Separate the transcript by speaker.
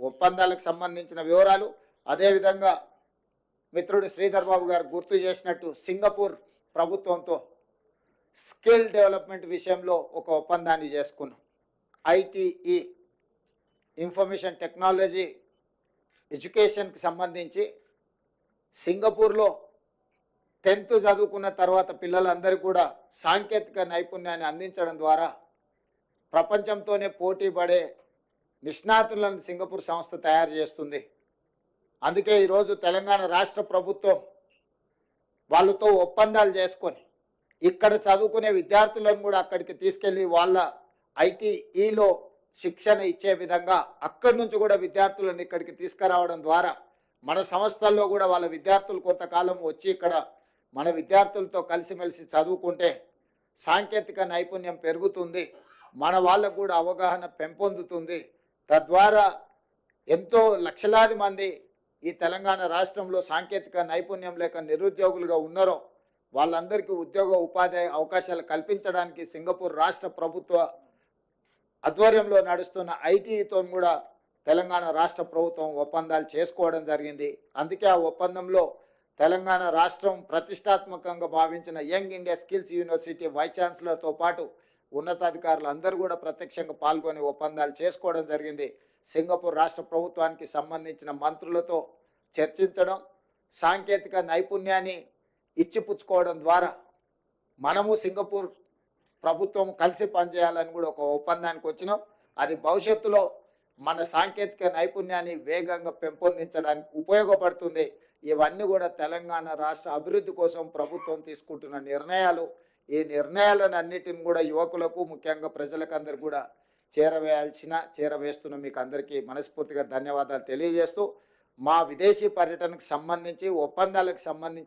Speaker 1: ఒప్పందాలకు సంబంధించిన వివరాలు, అదేవిధంగా మిత్రుడు శ్రీధర్ బాబు గారు గుర్తు చేసినట్టు సింగపూర్ ప్రభుత్వంతో స్కిల్ డెవలప్మెంట్ విషయంలో ఒక ఒప్పందాన్ని చేసుకున్నాం. ఐటీఈ, ఇన్ఫర్మేషన్ టెక్నాలజీ ఎడ్యుకేషన్కి సంబంధించి సింగపూర్లో 10th చదువుకున్న తర్వాత పిల్లలందరూ కూడా సాంకేతిక నైపుణ్యాన్ని అందించడం ద్వారా ప్రపంచంతోనే పోటీ పడే నిష్ణాతులను సింగపూర్ సంస్థ తయారు చేస్తుంది. అందుకే ఈరోజు తెలంగాణ రాష్ట్ర ప్రభుత్వం వాళ్ళతో ఒప్పందాలు చేసుకొని ఇక్కడ చదువుకునే విద్యార్థులను కూడా అక్కడికి తీసుకెళ్ళి వాళ్ళ ఐటీఈలో శిక్షణ ఇచ్చే విధంగా అక్కడి నుంచి కూడా విద్యార్థులను ఇక్కడికి తీసుకురావడం ద్వారా మన సంస్థల్లో కూడా వాళ్ళ విద్యార్థులు కొంతకాలం వచ్చి ఇక్కడ మన విద్యార్థులతో కలిసిమెలిసి చదువుకుంటే సాంకేతిక నైపుణ్యం పెరుగుతుంది, మన వాళ్ళకు కూడా అవగాహన పెంపొందుతుంది. తద్వారా ఎంతో లక్షలాది మంది ఈ తెలంగాణ రాష్ట్రంలో సాంకేతిక నైపుణ్యం లేక నిరుద్యోగులుగా ఉన్నారో వాళ్ళందరికీ ఉద్యోగ ఉపాధి అవకాశాలు కల్పించడానికి సింగపూర్ రాష్ట్ర ప్రభుత్వ ఆధ్వర్యంలో నడుస్తున్న ఐటీతో కూడా తెలంగాణ రాష్ట్ర ప్రభుత్వం ఒప్పందాలు చేసుకోవడం జరిగింది. అందుకే ఆ ఒప్పందంలో తెలంగాణ రాష్ట్రం ప్రతిష్టాత్మకంగా భావించిన young India skills university vice ఛాన్సలర్తో పాటు ఉన్నతాధికారులు అందరూ కూడా ప్రత్యక్షంగా పాల్గొని ఒప్పందాలు చేసుకోవడం జరిగింది. సింగపూర్ రాష్ట్ర ప్రభుత్వానికి సంబంధించిన మంత్రులతో చర్చించడం, సాంకేతిక నైపుణ్యాన్ని ఇచ్చిపుచ్చుకోవడం ద్వారా మనము సింగపూర్ ప్రభుత్వం కలిసి పనిచేయాలని కూడా ఒక ఒప్పందానికి వచ్చినాం. అది భవిష్యత్తులో మన సాంకేతిక నైపుణ్యాన్ని వేగంగా పెంపొందించడానికి ఉపయోగపడుతుంది. ఇవన్నీ కూడా తెలంగాణ రాష్ట్ర అభివృద్ధి కోసం ప్రభుత్వం తీసుకుంటున్న నిర్ణయాలు. ఈ నిర్ణయాలను అన్నిటిని కూడా యువకులకు, ముఖ్యంగా ప్రజలకు అందరు కూడా చేరవేస్తున్న మీకు అందరికీ మనస్ఫూర్తిగా ధన్యవాదాలు తెలియజేస్తూ, మా విదేశీ పర్యటనకు సంబంధించి ఒప్పందాలకు సంబంధించి